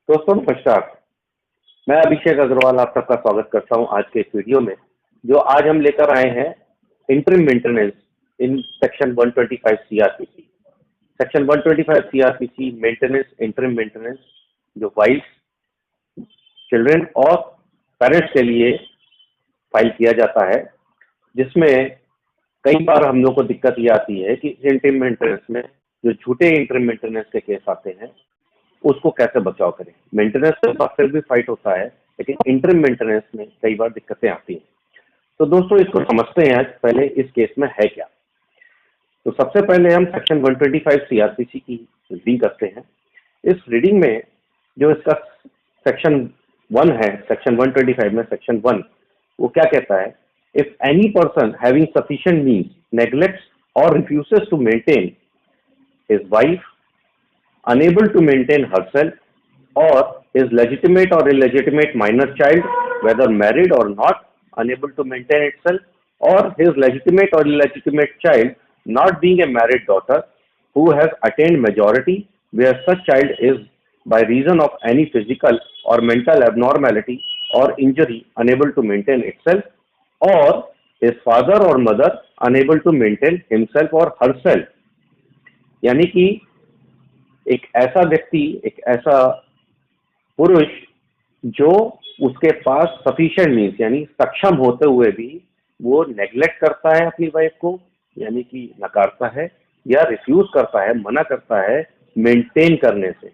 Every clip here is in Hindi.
दोस्तों नमस्कार। मैं अभिषेक अग्रवाल आप सबका स्वागत करता हूं आज के इस वीडियो में। जो आज हम लेकर आए हैं interim maintenance in section 125 CrPC. Section 125 CrPC maintenance, interim maintenance जो वाइफ, चिल्ड्रन और पेरेंट्स के लिए फाइल किया जाता है, जिसमें कई बार हम लोग को दिक्कत ये आती है कि इंटरिम मेंटेनेंस में जो झूठे इंटरिम मेंटेनेंस के केस आते हैं उसको कैसे बचाव करें। मेंटेनेंस के साथ फिर भी फाइट होता है, लेकिन इंटरिम मेंटेनेंस में कई बार दिक्कतें आती हैं। तो दोस्तों इसको समझते हैं आज पहले इस केस में है क्या। तो सबसे पहले हम सेक्शन 125 सीआरपीसी की रीडिंग करते हैं। इस रीडिंग में जो इसका सेक्शन 1 है, सेक्शन 125 में सेक्शन 1 वो क्या कहता है? If any person having sufficient means neglects और refuses to maintain his wife, unable to maintain herself, or his legitimate or illegitimate minor child, whether married or not, unable to maintain itself, or his legitimate or illegitimate child not being a married daughter who has attained majority, where such child is by reason of any physical or mental abnormality or injury unable to maintain itself, or his father or mother unable to maintain himself or herself। यानी कि एक ऐसा व्यक्ति, एक ऐसा पुरुष जो उसके पास सफिशिएंट मीन्स यानी सक्षम होते हुए भी वो नेग्लेक्ट करता है अपनी वाइफ को, यानी कि नकारता है या रिफ्यूज करता है, मना करता है मेंटेन करने से।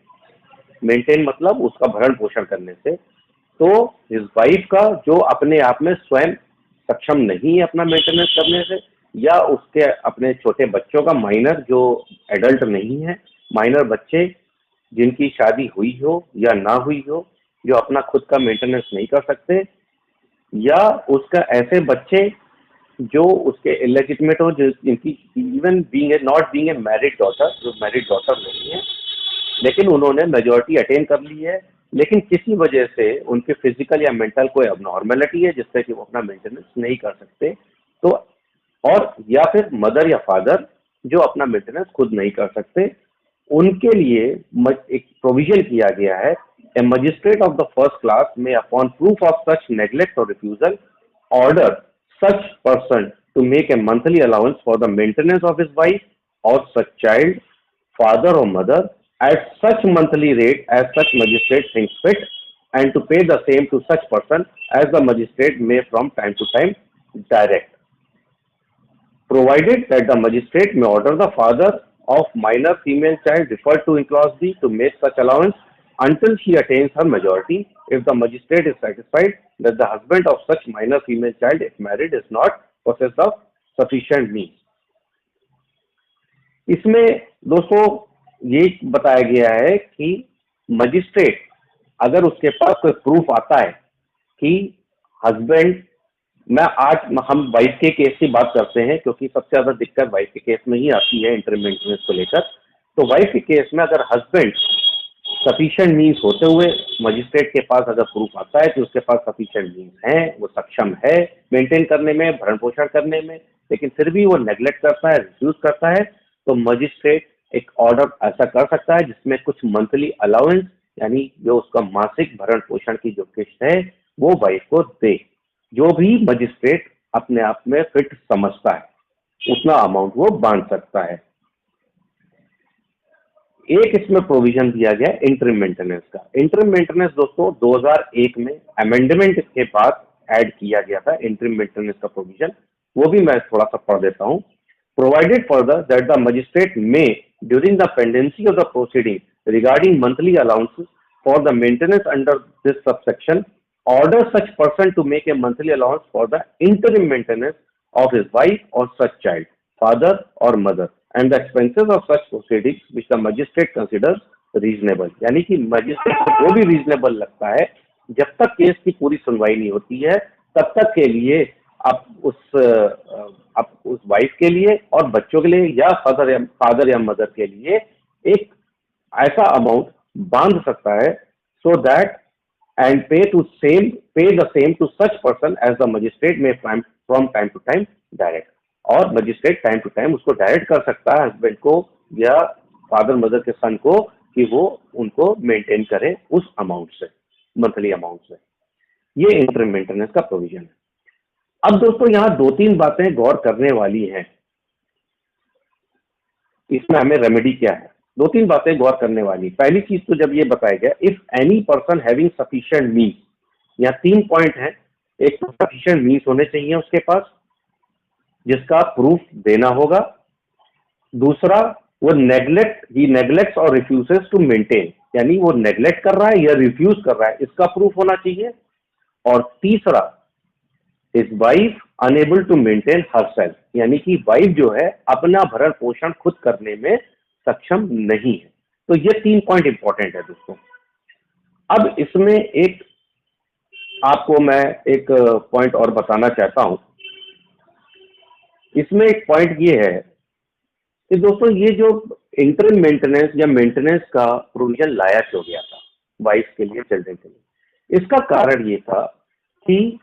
मेंटेन मतलब उसका भरण पोषण करने से। तो इस वाइफ का जो अपने आप में स्वयं सक्षम नहीं है अपना मेंटेनेंस करने से, या उसके अपने छोटे बच्चों का, माइनर जो एडल्ट नहीं है, माइनर बच्चे जिनकी शादी हुई हो या ना हुई हो, जो अपना खुद का मेंटेनेंस नहीं कर सकते, या उसका ऐसे बच्चे जो उसके इलेजिटिमेट हो, जिनकी even being not being a married daughter, जो मैरिड डॉटर नहीं है लेकिन उन्होंने मेजॉरिटी अटेन कर ली है, लेकिन किसी वजह से उनके फिजिकल या मेंटल कोई अबनॉर्मेलिटी है जिससे कि वो अपना मेंटेनेंस नहीं कर सकते। तो और या फिर मदर या फादर जो अपना मेंटेनेंस खुद नहीं कर सकते, उनके लिए एक प्रोविजन किया गया है। A magistrate of the first class may upon proof of such neglect or refusal order such person to make a monthly allowance for the maintenance of his wife or such child, father or mother at such monthly rate as such magistrate thinks fit, and to pay the same to such person as the magistrate may from time to time direct, provided that the magistrate may order the father of minor female child referred to in clause B to make such allowance until she attains her majority, if the magistrate is satisfied that the husband of such minor female child, if married, is not possessed of sufficient means। इसमें दोस्तों ये बताया गया है कि मजिस्ट्रेट अगर उसके पास कोई प्रूफ आता है कि हस्बैंड, हम वाइफ के केस की बात करते हैं क्योंकि सबसे ज्यादा दिक्कत वाइफ के केस में ही आती है इंटरिम मेंटेनेंस को लेकर। तो वाइफ के केस में अगर हस्बैंड सफिशिएंट मीन्स होते हुए मजिस्ट्रेट के पास अगर प्रूफ आता है कि उसके पास सफिशिएंट मीन्स हैं, वो सक्षम है मेंटेन करने में, भरण पोषण करने में, लेकिन फिर भी वो नेग्लेक्ट करता है, रिफ्यूज करता है, तो मजिस्ट्रेट एक ऑर्डर ऐसा कर सकता है जिसमें कुछ मंथली अलाउंस यानी जो उसका मासिक भरण पोषण की जो किस्त है वो वाइफ को दे। जो भी मजिस्ट्रेट अपने आप में फिट समझता है उतना अमाउंट वो बांध सकता है। एक इसमें प्रोविजन दिया गया इंटरिम मेंटेनेंस का। इंटरिम मेंटेनेंस दोस्तों 2001 में अमेंडमेंट के बाद ऐड किया गया था इंटरिम मेंटेनेंस का प्रोविजन, वो भी मैं थोड़ा सा पढ़ देता हूँ। Provided further that the magistrate may, during the pendency of the proceeding regarding monthly allowances for the maintenance under this subsection, order such person to make a monthly allowance for the interim maintenance of his wife or such child, father or mother, and the expenses of such proceedings which the magistrate considers reasonable। यानी कि मजिस्ट्रेट को जो भी रीजनेबल लगता है, जब तक केस की पूरी सुनवाई नहीं होती है तब तक के लिए आप उस वाइफ के लिए और बच्चों के लिए या फादर या मदर के लिए एक ऐसा अमाउंट बांध सकता है, so that and pay the same to such person as the magistrate may from time to time direct. और मजिस्ट्रेट टाइम टू टाइम उसको डायरेक्ट कर सकता है हस्बैंड को या फादर मदर के सन को कि वो उनको को मेंटेन करें उस अमाउंट से, मंथली अमाउंट से। ये इंटरम मेंटेनेंस का प्रोविजन है। अब दोस्तों यहाँ 2-3 बातें गौर करने वाली हैं। इसमें हमें रेमेडी क्या है, 2-3 बातें गौर करने वाली। पहली चीज तो जब ये बताया गया, if any person having sufficient means, यहाँ 3 पॉइंट हैं। एक तो सफिशिएंट मीन्स होने चाहिए उसके पास, जिसका प्रूफ देना होगा। दूसरा, वो ही नेग्लेक्ट्स और रिफ्यूजेस टू मेंटेन, यानी वो नेग्लेक्ट कर रहा है या रिफ्यूज कर रहा है, इसका प्रूफ होना चाहिए। और तीसरा, his wife unable to maintain herself, यानी कि वाइफ जो है अपना भरण पोषण खुद करने में सक्षम नहीं है। तो ये 3 पॉइंट इंपॉर्टेंट है दोस्तों। अब इसमें एक आपको मैं एक पॉइंट और बताना चाहता हूं। इसमें एक पॉइंट ये है कि दोस्तों ये जो इंटरम मेंटेनेंस या मेंटेनेंस का प्रोविजन लाया क्यों गया था वाइफ के लिए, चिल्ड्रन के लिए, इसका कारण ये था कि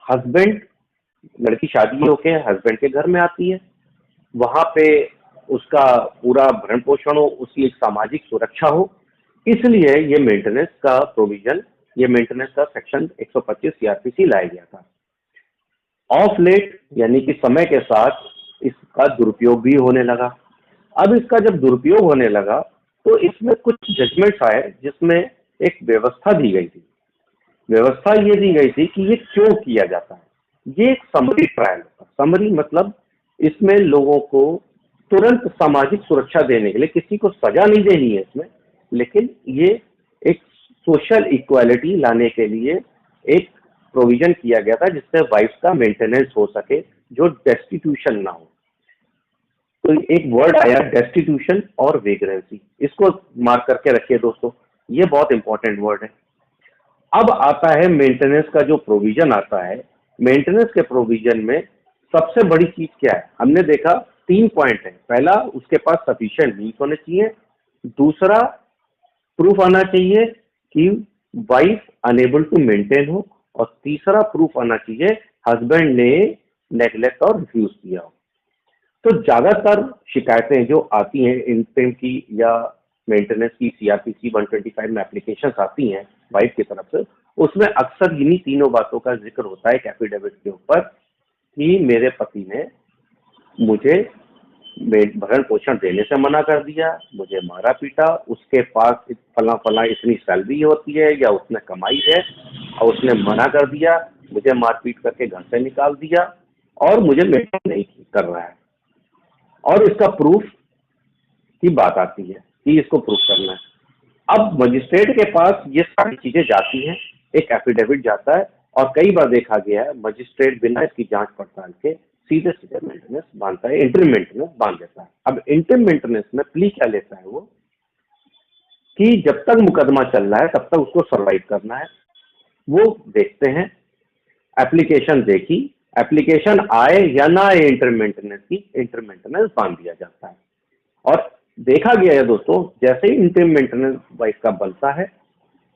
हस्बैंड, लड़की शादी होके हस्बैंड के घर में आती है, वहां पे उसका पूरा भरण पोषण हो, उसकी एक सामाजिक सुरक्षा हो, इसलिए ये मेंटेनेंस का प्रोविजन, ये मेंटेनेंस का सेक्शन 125 सीआरपीसी लाया गया था। ऑफ लेट, यानी कि समय के साथ इसका दुरुपयोग भी होने लगा। अब इसका जब दुरुपयोग होने लगा तो इसमें कुछ जजमेंट्स आए जिसमें एक व्यवस्था दी गई थी। व्यवस्था ये दी गई थी कि ये क्यों किया जाता है। ये एक समरी ट्रायल था। समरी मतलब इसमें लोगों को तुरंत सामाजिक सुरक्षा देने के लिए, किसी को सजा नहीं देनी है इसमें, लेकिन ये एक सोशल इक्वालिटी लाने के लिए एक प्रोविजन किया गया था जिससे वाइफ का मेंटेनेंस हो सके, जो डेस्टिट्यूशन ना हो। तो एक वर्ड आया डेस्टिट्यूशन और वेग्रेंसी, इसको मार्क करके रखिए दोस्तों, ये बहुत इंपॉर्टेंट वर्ड है। अब आता है मेंटेनेंस का जो प्रोविजन आता है। मेंटेनेंस के प्रोविजन में सबसे बड़ी चीज क्या है, हमने देखा 3 पॉइंट है। पहला, उसके पास सफिशिएंट मीन्स होने चाहिए। दूसरा, प्रूफ आना चाहिए कि वाइफ अनेबल टू मेंटेन हो। और तीसरा प्रूफ आना चाहिए हस्बैंड ने नेग्लेक्ट और रिफ्यूज किया हो। तो ज्यादातर शिकायतें जो आती हैं इंटरम की या मेंटेनेंस की सीआरपीसी 125 में एप्लीकेशंस आती हैं वाइफ की तरफ से, उसमें अक्सर इन्हीं तीनों बातों का जिक्र होता है एफिडेविट के ऊपर कि मेरे पति ने मुझे भरण पोषण देने से मना कर दिया, मुझे मारा पीटा, उसके पास फला फला इतनी सैलरी होती है या उसने कमाई है और उसने मना कर दिया, मुझे मारपीट करके घर से निकाल दिया और मुझे मेंटेन नहीं कर रहा है। और इसका प्रूफ की बात आती है कि इसको प्रूफ करना है। अब मजिस्ट्रेट के पास ये सारी चीजें जाती हैं, एक एफिडेविट जाता है और कई बार देखा गया है मजिस्ट्रेट बिना इसकी जांच पड़ताल के सीधे सीधे मेंटेनेंस बांधता है, इंटरम मेंटेनेंस बांध देता है। अब इंटरम मेंटेनेंस में प्ली क्या लेता है वो कि जब तक मुकदमा चल रहा है तब तक उसको सर्वाइव करना है। वो देखते हैं, एप्लीकेशन देखी, एप्लीकेशन आए या ना आए इंटरम मेंटेनेंस की, इंटरम मेंटेनेंस बांध दिया जाता है। और देखा गया है दोस्तों, जैसे ही इंटरम मेंटेनेंस वाइफ का बनता है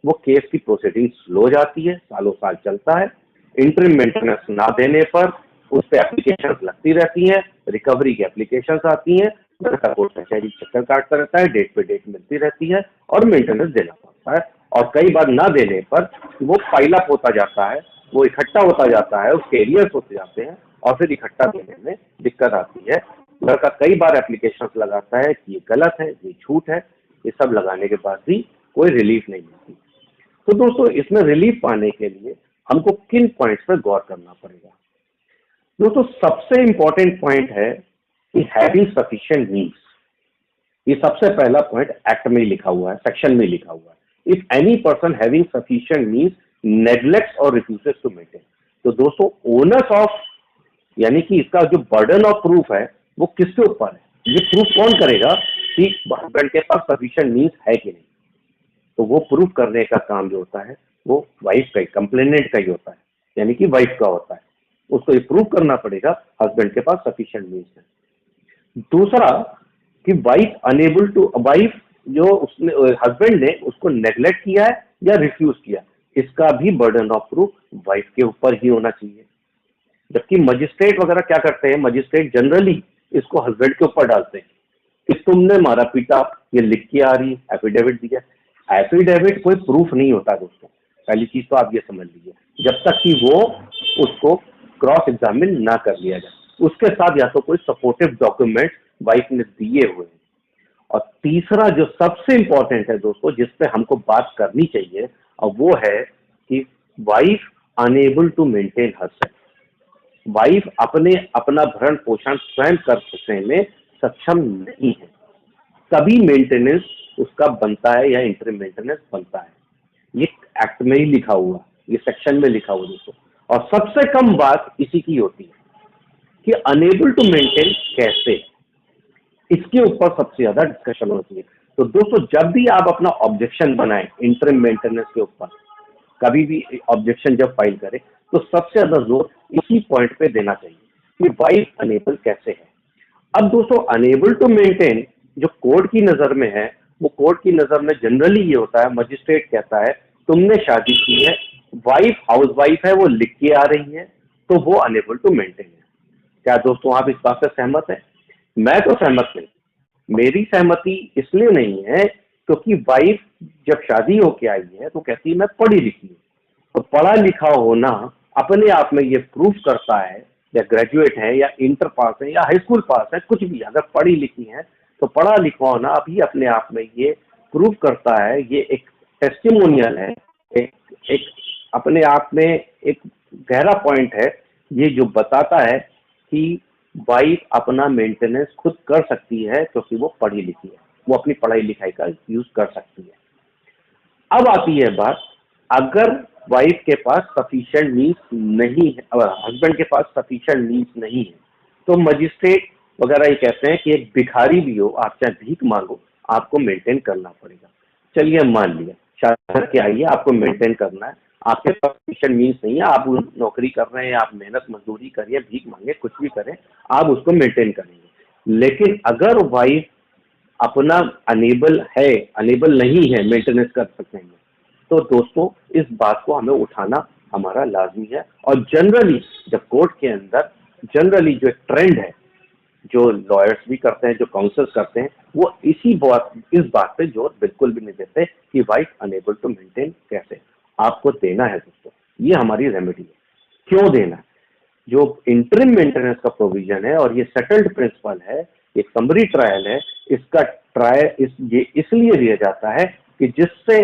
वो केस की प्रोसीडिंग स्लो जाती है, सालों साल चलता है। इंटरम मेंटेनेंस ना देने पर उस पर एप्लीकेशन लगती रहती हैं, रिकवरी की एप्लीकेशन आती हैं, लड़का कोर्ट कचहरी चक्कर काटता रहता है, डेट पे डेट मिलती रहती है और मेंटेनेंस देना पड़ता है। और कई बार ना देने पर वो पाइल अप होता जाता है, वो इकट्ठा होता जाता है, उसके एरियर्स होते जाते हैं और फिर इकट्ठा देने में दिक्कत आती है। लड़का कई बार एप्लीकेशन लगाता है कि ये गलत है, ये झूठ है, ये सब लगाने के बाद भी कोई रिलीफ नहीं मिलती। तो दोस्तों इसमें रिलीफ पाने के लिए हमको किन पॉइंट्स पर गौर करना पड़ेगा। दोस्तों सबसे इंपॉर्टेंट पॉइंट है कि हैविंग सफिशिएंट मीन्स, ये सबसे पहला पॉइंट एक्ट में लिखा हुआ है, सेक्शन में लिखा हुआ है। If any person having sufficient means neglects और रिफ्यूजेस टू मेंटेन। तो दोस्तों ओनर्स ऑफ, यानी कि इसका जो बर्डन ऑफ प्रूफ है वो किसके ऊपर है, ये प्रूफ कौन करेगा कि हस्बैंड के पास सफिशिएंट मीन्स है कि नहीं। तो वो प्रूफ करने का काम जो होता है वो वाइफ का ही, कंप्लेनेंट का ही होता है, यानी कि वाइफ का होता है। उसको ये प्रूव करना पड़ेगा हस्बैंड के पास सफिशिएंट मीन्स है। दूसरा कि वाइफ जो उसने, हस्बैंड ने उसको नेग्लेक्ट किया है या रिफ्यूज किया, इसका भी बर्डन ऑफ प्रूफ वाइफ के ऊपर ही होना चाहिए। जबकि मजिस्ट्रेट वगैरह क्या करते हैं, मजिस्ट्रेट जनरली इसको हस्बैंड के ऊपर डालते हैं कि तुमने मारा पीटा, ये लिख के आ रही है, एफिडेविट दिया। एफिडेविट कोई प्रूफ नहीं होता दोस्तों, पहली चीज तो आप ये समझ लीजिए, जब तक कि वो उसको क्रॉस एग्जामिन ना कर लिया जाए, उसके साथ या तो कोई सपोर्टिव डॉक्यूमेंट वाइफ ने दिए हुए हैं। और तीसरा जो सबसे इंपॉर्टेंट है दोस्तों, जिस पे हमको बात करनी चाहिए, और वो है कि wife unable to maintain herself. Wife अपना भरण पोषण स्वयं करने में सक्षम नहीं है, तभी मेंटेनेंस उसका बनता है या इंटरिम मेंटेनेंस बनता है। ये एक्ट में ही लिखा हुआ, ये सेक्शन में लिखा हुआ दोस्तों। और सबसे कम बात इसी की होती है कि अनेबल टू मेंटेन कैसे, इसके ऊपर सबसे ज्यादा डिस्कशन होती है। तो दोस्तों जब भी आप अपना ऑब्जेक्शन बनाएं इंटरिम मेंटेनेंस के ऊपर, कभी भी ऑब्जेक्शन जब फाइल करें, तो सबसे ज्यादा जोर इसी पॉइंट पे देना चाहिए कि वाइफ अनेबल कैसे है। अब दोस्तों अनेबल टू मेंटेन जो कोर्ट की नजर में है, वो कोर्ट की नजर में जनरली ये होता है, मजिस्ट्रेट कहता है तुमने शादी की है, वाइफ हाउस वाइफ है, वो लिख के आ रही है, तो वो अनेबल टू मेंटेन है। क्या दोस्तों आप इस बात से सहमत हैं? मैं तो सहमत नहीं। मेरी सहमति इसलिए नहीं है क्योंकि वाइफ जब शादी होके आई है तो कहती है मैं पढ़ी लिखी हूँ। तो पढ़ा लिखा होना अपने आप में ये प्रूफ करता है, या ग्रेजुएट है या इंटर पास है या हाई स्कूल पास है, कुछ भी अगर पढ़ी लिखी है तो पढ़ा लिखा होना अभी अपने आप में ये प्रूफ करता है, ये एक टेस्टिमोनियल है, एक एक अपने आप में एक गहरा पॉइंट है, ये जो बताता है कि वाइफ अपना मेंटेनेंस खुद कर सकती है क्योंकि वो पढ़ी लिखी है, वो अपनी पढ़ाई लिखाई का यूज कर सकती है। अब आती है बात, अगर वाइफ के पास सफिशिएंट मीन्स नहीं है, हस्बैंड के पास सफिशिएंट मीन्स नहीं है, तो मजिस्ट्रेट वगैरह ये कहते हैं कि एक भिखारी भी हो, आप चाहे भीख मांगो, आपको मेंटेन करना पड़ेगा। चलिए मान लिया शादी करके आइए, आपको मेंटेन करना है, आपके पास सफिशिएंट मीन्स नहीं है, आप नौकरी कर रहे हैं, आप मेहनत मजदूरी करिए, भीख मांगे, कुछ भी करें, आप उसको मेंटेन करेंगे। लेकिन अगर वाइफ अपना अनेबल नहीं है मेंटेनेंस कर सकने में, तो दोस्तों इस बात को हमें उठाना हमारा लाजमी है। और जनरली जब कोर्ट के अंदर जनरली जो ट्रेंड है, जो लॉयर्स भी करते हैं, जो काउंसल्स करते हैं, वो इस बात पे जोर बिल्कुल भी नहीं देते कि वाइफ अनेबल टू मेंटेन कैसे। आपको देना है दोस्तों, ये हमारी रेमेडी है। क्यों देना है? जो इंटरिम मेंटेनेंस का प्रोविजन है और ये सेटल्ड प्रिंसिपल है, एक समरी ट्रायल है, इसका ये इसलिए दिया जाता है कि जिससे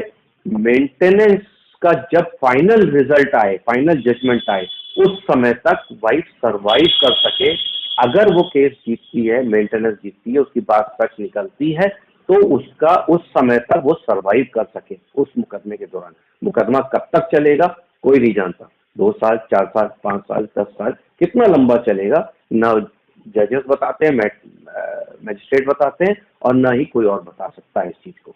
मेंटेनेंस का जब फाइनल रिजल्ट आए, फाइनल जजमेंट आए, उस समय तक वाइफ सरवाइव कर सके। अगर वो केस जीतती है, मेंटेनेंस जीतती है, उसकी बात सच निकलती है, तो उसका उस समय तक वो सरवाइव कर सके उस मुकदमे के दौरान। मुकदमा कब तक चलेगा कोई नहीं जानता, 2 साल, 4 साल, 5 साल, 10 साल, कितना लंबा चलेगा ना जजेस बताते हैं, मैजिस्ट्रेट बताते हैं, और ना ही कोई और बता सकता है इस चीज को।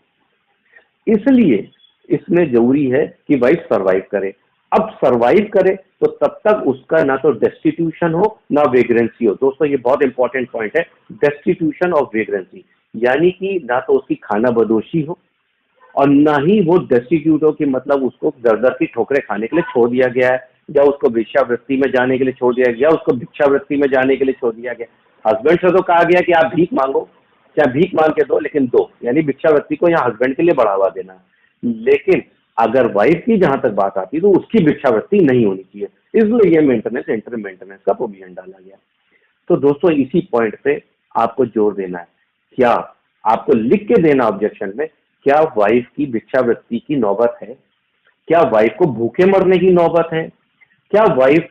इसलिए इसमें जरूरी है कि वाइफ सरवाइव करे। अब सरवाइव करे तो तब तक उसका ना तो डेस्टिट्यूशन हो ना वेग्रेंसी हो। दोस्तों ये बहुत इंपॉर्टेंट पॉइंट है, डेस्टिट्यूशन और वेग्रेंसी, यानी कि ना तो उसकी खाना बदोशी हो और ना ही वो डेस्टिट्यूट हो कि मतलब उसको दर दर की ठोकरें खाने के लिए छोड़ दिया गया है, या उसको भिक्षावृत्ति में जाने के लिए छोड़ दिया गया, उसको भिक्षावृत्ति में जाने के लिए छोड़ दिया गया। हस्बैंड से तो कहा गया कि आप भीख मांगो, चाहे भीख मांग के दो, लेकिन दो, यानी भिक्षावृत्ति को यहाँ हस्बैंड के लिए बढ़ावा देना है। लेकिन अगर वाइफ की जहां तक बात आती है तो उसकी भिक्षावृत्ति नहीं होनी चाहिए, इसलिए ये मेंटेनेंस इंटरिम मेंटेनेंस का प्रोविजन डाला गया। तो दोस्तों इसी पॉइंट पे आपको जोर देना है। क्या आपको लिख के देना ऑब्जेक्शन में, क्या वाइफ की भिक्षावृत्ति की नौबत है? क्या वाइफ को भूखे मरने की नौबत है? क्या वाइफ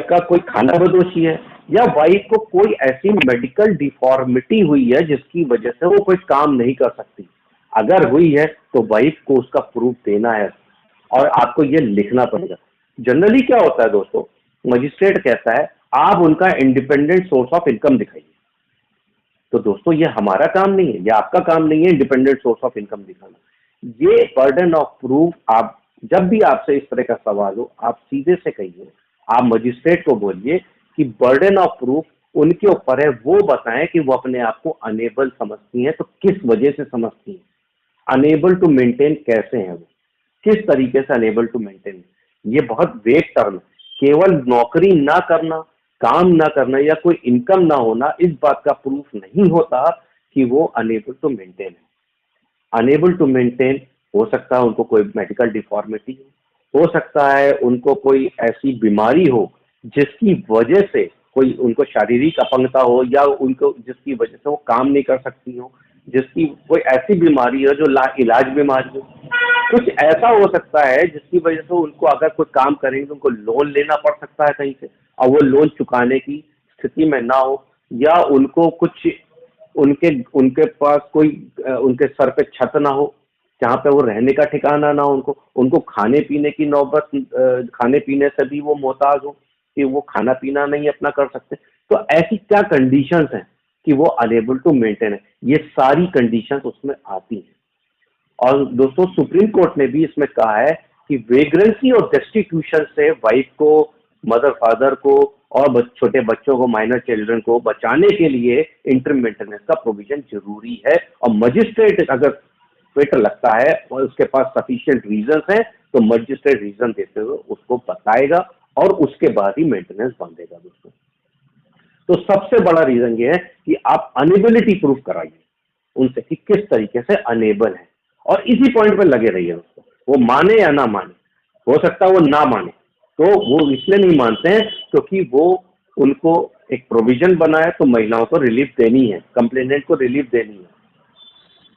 का कोई खाना बदोशी है, या वाइफ को कोई ऐसी मेडिकल डिफॉर्मिटी हुई है जिसकी वजह से वो कोई काम नहीं कर सकती? अगर हुई है तो वाइफ को उसका प्रूफ देना है और आपको ये लिखना पड़ेगा। जनरली क्या होता है दोस्तों, मजिस्ट्रेट कहता है आप उनका इंडिपेंडेंट सोर्स ऑफ इनकम दिखाइए। तो दोस्तों ये हमारा काम नहीं है, ये आपका काम नहीं है इंडिपेंडेंट सोर्स ऑफ इनकम दिखाना। ये बर्डन ऑफ प्रूफ, आप जब भी आपसे इस तरह का सवाल हो आप सीधे से कहिए, आप मजिस्ट्रेट को बोलिए कि बर्डन ऑफ प्रूफ उनके ऊपर है, वो बताएं कि वो अपने आप को अनेबल समझती हैं तो किस वजह से समझती हैं, अनेबल टू मेंटेन कैसे हैं, वो किस तरीके से अनेबल टू मेंटेन। ये बहुत वेग टर्म, केवल नौकरी ना करना काम ना करना या कोई इनकम ना होना इस बात का प्रूफ नहीं होता कि वो अनेबल टू मेंटेन है। अनेबल टू मेंटेन हो सकता है उनको कोई मेडिकल डिफॉर्मिटी हो सकता है उनको कोई ऐसी बीमारी हो जिसकी वजह से कोई उनको शारीरिक अपंगता हो, या उनको जिसकी वजह से वो काम नहीं कर सकती हो, जिसकी कोई ऐसी बीमारी हो जो इलाज बीमारी हो। कुछ ऐसा हो सकता है जिसकी वजह से उनको अगर कोई काम करेंगे तो उनको लोन लेना पड़ सकता है कहीं से, और वो लोन चुकाने की स्थिति में ना हो, या उनको कुछ उनके उनके पास कोई उनके सर पे छत ना हो जहाँ पे वो रहने का ठिकाना ना हो, उनको खाने पीने की नौबत, खाने पीने से भी वो मोहताज हो कि वो खाना पीना नहीं अपना कर सकते। तो ऐसी क्या कंडीशंस हैं कि वो अनेबल टू मेंटेन है, ये सारी कंडीशंस उसमें आती हैं। और दोस्तों सुप्रीम कोर्ट ने भी इसमें कहा है कि वेग्रेंसी और डेस्टिट्यूशन से वाइफ को, मदर फादर को और छोटे बच्चों को, माइनर चिल्ड्रन को बचाने के लिए इंटरम मेंटेनेंस का प्रोविजन जरूरी है। और मजिस्ट्रेट अगर फिट लगता है और उसके पास सफिशिएंट रीजंस हैं तो मजिस्ट्रेट रीजन देते हुए उसको बताएगा और उसके बाद ही मेंटेनेंस बांधेगा दोस्तों। तो सबसे बड़ा रीजन ये है कि आप अनेबिलिटी प्रूफ कराइए उनसे कि किस तरीके से अनेबल है, और इसी पॉइंट पर लगे रहिए दोस्तों। वो माने या ना माने, हो सकता है वो ना माने, तो वो इसलिए नहीं मानते हैं क्योंकि वो उनको एक प्रोविजन बना है तो महिलाओं को रिलीफ देनी है, कंप्लेनेंट को रिलीफ देनी है।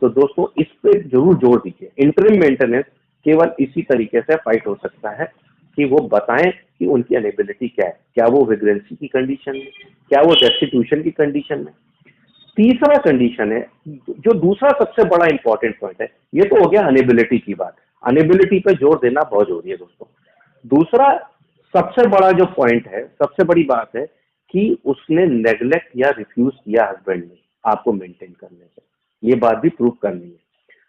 तो दोस्तों इस पे जरूर जोर दीजिए। इंटरिम मेंटेनेंस केवल इसी तरीके से फाइट हो सकता है कि वो बताएं कि उनकी अनेबिलिटी क्या है, क्या वो विग्रेंसी की कंडीशन में, क्या वो डेस्टिट्यूशन की कंडीशन में। तीसरा कंडीशन है जो दूसरा सबसे बड़ा इंपॉर्टेंट पॉइंट है, ये तो हो गया अनेबिलिटी की बात, अनेबिलिटी पे जोर देना बहुत जरूरी है दोस्तों। दूसरा सबसे बड़ा जो पॉइंट है, सबसे बड़ी बात है कि उसने नेग्लेक्ट या रिफ्यूज किया हस्बैंड ने आपको मेंटेन करने से, ये बात भी प्रूव करनी है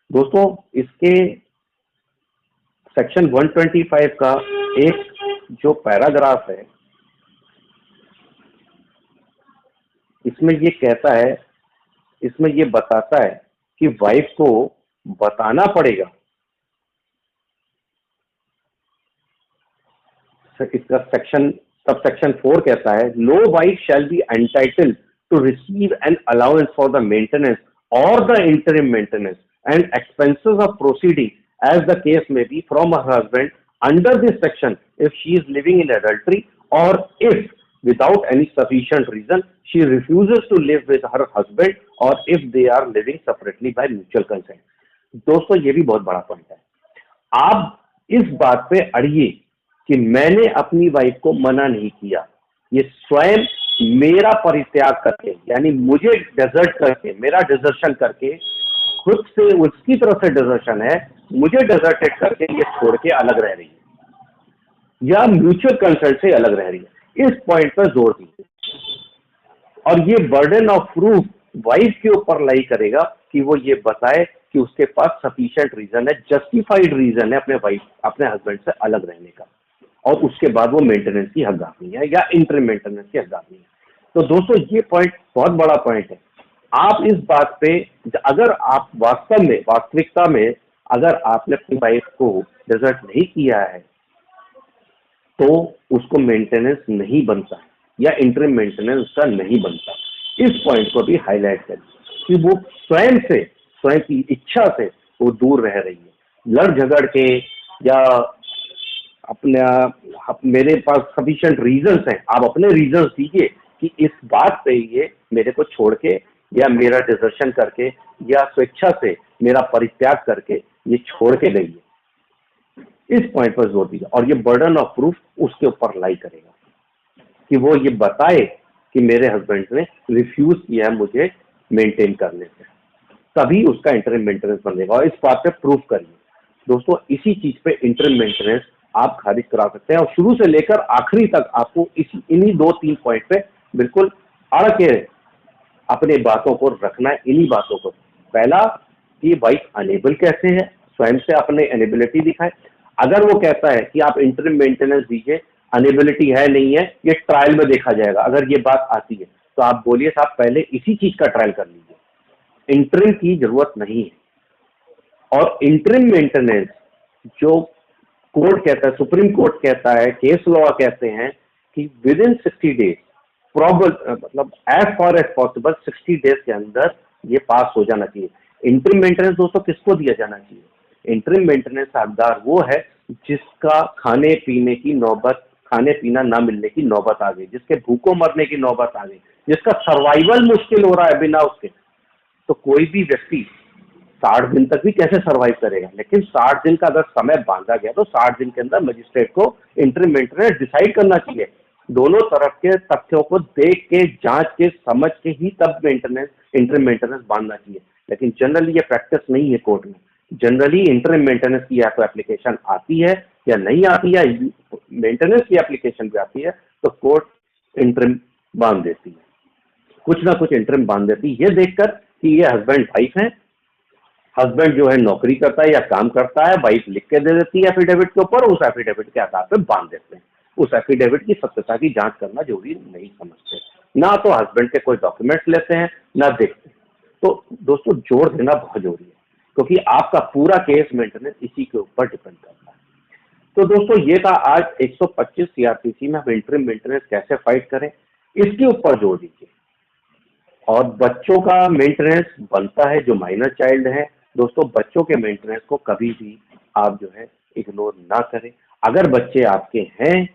दोस्तों। इसके सेक्शन 125 का एक जो पैराग्राफ है, इसमें ये कहता है, इसमें ये बताता है कि वाइफ को बताना पड़ेगा, इसका सेक्शन सब सेक्शन 4 कहता है, no wife shall be entitled to receive an allowance for the maintenance or the interim maintenance and expenses of proceeding as the case may be from her husband under this section if she is living in adultery or if without any sufficient reason she refuses to live with her husband or if they are living separately by mutual consent। दोस्तों ये भी बहुत बड़ा पॉइंट है। आप इस बात पे अड़िए कि मैंने अपनी वाइफ को मना नहीं किया, ये स्वयं मेरा परित्याग करके, यानी मुझे डेजर्ट करके, मेरा डिजर्शन करके, खुद से उसकी तरफ से डिजर्शन है, मुझे डेजर्टेड करके ये छोड़ के अलग रह रही है या म्यूचुअल कंसल्ट से अलग रह रही है। इस पॉइंट पर जोर दीजिए, और ये बर्डन ऑफ प्रूफ वाइफ के ऊपर लाई करेगा कि वो ये बताए कि उसके पास सफिशिएंट रीजन है, जस्टिफाइड रीजन है अपने हस्बैंड से अलग रहने का, और उसके बाद वो मेंटेनेंस की हकदार है या इंटरिम मेंटेनेंस की हकदार है। तो दोस्तों ये पॉइंट बहुत बड़ा पॉइंट है। आप इस बात पे, अगर आप वास्तव में, वास्तविकता में अगर आपने अपनी वाइफ को डिजर्ट नहीं किया है तो उसको मेंटेनेंस नहीं बनता या इंटरिम मेंटेनेंस उसका नहीं बनता। इस पॉइंट को भी हाईलाइट करें कि वो स्वयं की इच्छा से वो दूर रह रही है, लड़ झगड़ के या मेरे पास सफिशिएंट रीजंस हैं, आप अपने रीजंस दीजिए कि इस बात पे ये मेरे को छोड़ के या मेरा डिजर्शन करके या स्वेच्छा से मेरा परित्याग करके ये छोड़ के गई है। इस पॉइंट पर जोर दीजिए, और ये बर्डन ऑफ प्रूफ उसके ऊपर लाई करेगा कि वो ये बताए कि मेरे हस्बैंड ने रिफ्यूज किया है मुझे मेंटेन करने से, तभी उसका इंटरिम मेंटेनेंस बनेगा, और इस बात पे प्रूफ करिए दोस्तों। इसी चीज पे इंटरिम मेंटेनेंस आप खारिज करा सकते हैं, और शुरू से लेकर आखिरी तक आपको इन्हीं 2-3 पॉइंट पे बिल्कुल अड़ के अपने बातों को रखना है, इन्हीं बातों को। पहला कि वाइफ अनेबल कैसे है, स्वयं से अपने एनेबिलिटी दिखाए। अगर वो कहता है कि आप इंटरिम मेंटेनेंस दीजिए, अनेबिलिटी है नहीं है, ये ट्रायल में देखा जाएगा, अगर ये बात आती है तो आप बोलिए साहब पहले इसी चीज का ट्रायल कर लीजिए, इंटरिम की जरूरत नहीं है। और इंटरिम मेंटेनेंस जो कोर्ट कहता है, सुप्रीम कोर्ट कहता है, केस लॉ कहते हैं कि विद इन 60 डेज मतलब as far as possible 60 days के अंदर ये पास हो जाना चाहिए। इंटरिम मेंटेनेंस दोस्तों किसको दिया जाना चाहिए? इंटरिम मेंटेनेंस हकदार वो है जिसका खाने पीने की नौबत, खाने पीना ना मिलने की नौबत आ गई, जिसके भूखों मरने की नौबत आ गई, जिसका सर्वाइवल मुश्किल हो रहा है बिना उसके। तो कोई भी व्यक्ति 60 दिन तक भी कैसे सर्वाइव करेगा? लेकिन 60 दिन का अगर समय बांधा गया तो 60 दिन के अंदर मजिस्ट्रेट को इंटरिम मेंटेनेंस डिसाइड करना चाहिए। दोनों तरफ के तथ्यों को देख के, जांच के, समझ के ही तब इंटरिम मेंटेनेंस बांधना चाहिए। लेकिन जनरली ये प्रैक्टिस नहीं है कोर्ट में। जनरली इंटरिम मेंटेनेंस की या तो एप्लीकेशन आती है या नहीं आती है, मेंटेनेंस की एप्लीकेशन भी आती है तो कोर्ट इंटरिम बांध देती है, कुछ ना कुछ इंटरिम बांध देती है, ये देखकर कि ये हस्बैंड वाइफ है, हस्बैंड जो है नौकरी करता है या काम करता है, वाइफ लिख के दे देती है एफिडेविट के ऊपर, उस एफिडेविट के आधार पर बांध देते हैं। उस एफिडेविट की सत्यता की जांच करना जरूरी नहीं समझते, ना तो हस्बैंड के कोई डॉक्यूमेंट्स लेते हैं ना देखते हैं। तो दोस्तों जोड़ देना बहुत जरूरी है, क्योंकि आपका पूरा केस मेंटेनेंस इसी के ऊपर डिपेंड करता है। तो दोस्तों ये था आज 125 सीआरपीसी में हम इंटरिम मेंटेनेंस कैसे फाइट करें, इसके ऊपर जोड़ दीजिए। और बच्चों का मेंटेनेंस बनता है जो माइनर चाइल्ड है। दोस्तों बच्चों के मेंटेनेंस को कभी भी आप जो है इग्नोर ना करें। अगर बच्चे आपके हैं,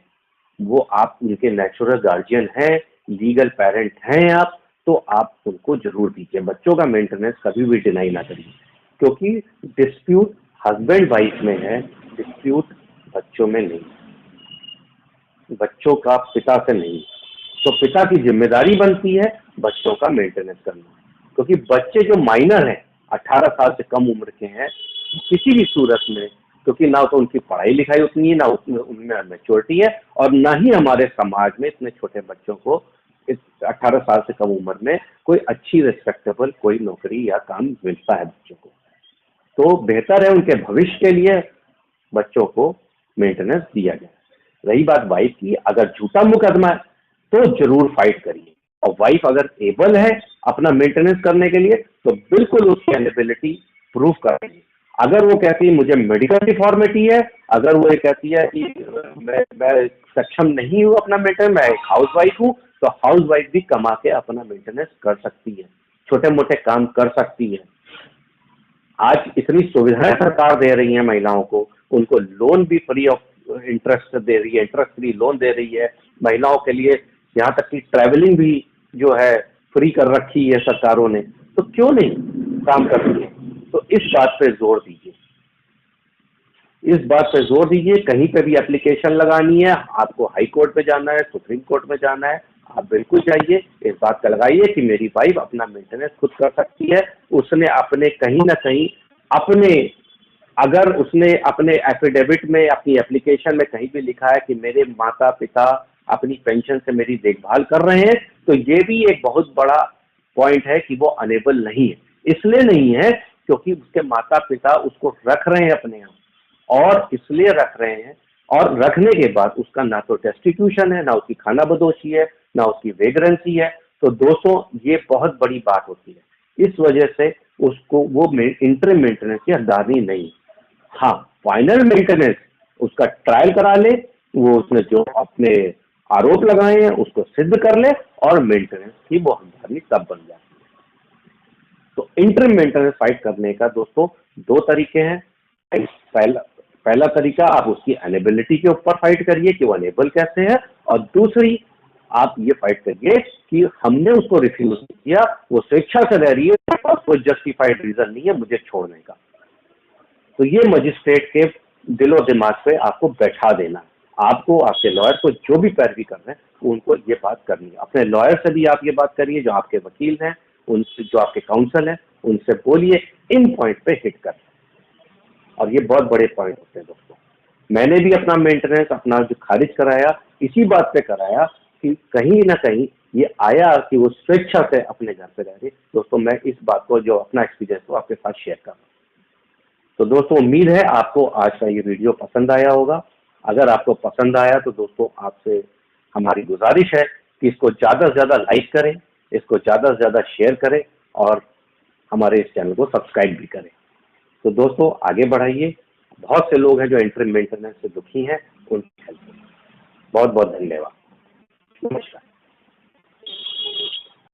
वो आप उनके नेचुरल गार्जियन हैं, लीगल पेरेंट हैं आप, तो आप उनको जरूर दीजिए। बच्चों का मेंटेनेंस कभी भी डिनाई ना करिए, क्योंकि डिस्प्यूट हस्बैंड वाइफ में है, डिस्प्यूट बच्चों में नहीं, बच्चों का पिता से नहीं। तो पिता की जिम्मेदारी बनती है बच्चों का मेंटेनेंस करना, क्योंकि बच्चे जो माइनर हैं, 18 साल से कम उम्र के हैं, किसी भी सूरत में, क्योंकि ना तो उनकी पढ़ाई लिखाई उतनी है, ना उनमें मैच्योरिटी है, और ना ही हमारे समाज में इतने छोटे बच्चों को इस 18 साल से कम उम्र में कोई अच्छी रिस्पेक्टेबल कोई नौकरी या काम मिलता है बच्चों को। तो बेहतर है उनके भविष्य के लिए बच्चों को मेंटेनेंस दिया जाए। रही बात वाइफ की, अगर झूठा मुकदमा है तो जरूर फाइट करिए, और वाइफ अगर एबल है अपना मेंटेनेंस करने के लिए तो बिल्कुल उसकी एलिजिबिलिटी प्रूव करिए। अगर वो कहती है मुझे मेडिकल डिफॉर्मिटी है, अगर वो ये कहती है कि मैं सक्षम नहीं हूँ अपना मेंटेनेंस, मैं एक हाउस वाइफ हूँ, तो हाउस वाइफ भी कमा के अपना मेंटेनेंस कर सकती है, छोटे मोटे काम कर सकती है। आज इतनी सुविधाएं सरकार दे रही है महिलाओं को, उनको लोन भी फ्री ऑफ इंटरेस्ट दे रही है, इंटरेस्ट फ्री लोन दे रही है महिलाओं के लिए, यहाँ तक कि ट्रैवलिंग भी जो है फ्री कर रखी है सरकारों ने, तो क्यों नहीं काम कर रही है? तो इस बात पे जोर दीजिए, इस बात पे जोर दीजिए। कहीं पे भी एप्लीकेशन लगानी है, आपको हाई कोर्ट पे जाना है, सुप्रीम कोर्ट में जाना है, आप बिल्कुल जाइए, इस बात का लगाइए कि मेरी वाइफ अपना मेंटेनेंस खुद कर सकती है। उसने अपने कहीं ना कहीं अपने, अगर उसने अपने एफिडेविट में, अपनी एप्लीकेशन में कहीं भी लिखा है कि मेरे माता पिता अपनी पेंशन से मेरी देखभाल कर रहे हैं, तो ये भी एक बहुत बड़ा पॉइंट है कि वो अनेबल नहीं है। इसलिए नहीं है क्योंकि उसके माता पिता उसको रख रहे हैं अपने यहाँ, और इसलिए रख रहे हैं, और रखने के बाद उसका ना तो डेस्टिट्यूशन है, ना उसकी खाना बदोशी है, ना उसकी वेगरेंसी है। तो दोस्तों ये बहुत बड़ी बात होती है, इस वजह से उसको वो इंटरिम मेंटेनेंस की हकदारनी नहीं। हाँ, फाइनल मेंटेनेंस उसका ट्रायल करा ले, वो उसने जो अपने आरोप लगाए हैं उसको सिद्ध कर ले, और मेंटेनेंस की वो हकदारनी तब बन जाती है। तो इंटरिम मेंटेनेंस फाइट करने का दोस्तों दो तरीके हैं। पहला तरीका आप उसकी अनेबिलिटी के ऊपर फाइट करिए कि वो अनेबल कैसे है, और दूसरी आप ये फाइट करिए कि हमने उसको रिफ्यूज किया, वो स्वेच्छा से रह रही है और कोई जस्टिफाइड रीजन नहीं है मुझे छोड़ने का। तो ये मजिस्ट्रेट के दिलो दिमाग पे आपको बैठा देना, आपको आपके लॉयर को जो भी पैरवी कर रहे हैं उनको ये बात करनी है। अपने लॉयर से भी आप ये बात करिए, जो आपके वकील हैं, उनसे, जो आपके काउंसिल हैं, उनसे बोलिए, इन पॉइंट पे हिट कर। और ये बहुत बड़े पॉइंट होते हैं दोस्तों। मैंने भी अपना मेंटेनेंस अपना जो खारिज कराया इसी बात पे कराया कि कहीं ना कहीं ये आया कि वो स्वेच्छा से अपने घर पे रह रही। दोस्तों मैं इस बात को, जो अपना एक्सपीरियंस को आपके साथ शेयर कर रहा हूँ। तो दोस्तों उम्मीद है आपको आज का ये वीडियो पसंद आया होगा। अगर आपको पसंद आया तो दोस्तों आपसे हमारी गुजारिश है कि इसको ज़्यादा से ज़्यादा लाइक करें, इसको ज़्यादा से ज़्यादा शेयर करें, और हमारे इस चैनल को सब्सक्राइब भी करें। तो दोस्तों आगे बढ़ाइए। बहुत से लोग हैं जो इंटरिम मेंटेनेंस से दुखी हैं, उनकी हेल्प करें। बहुत बहुत धन्यवाद। नमस्कार।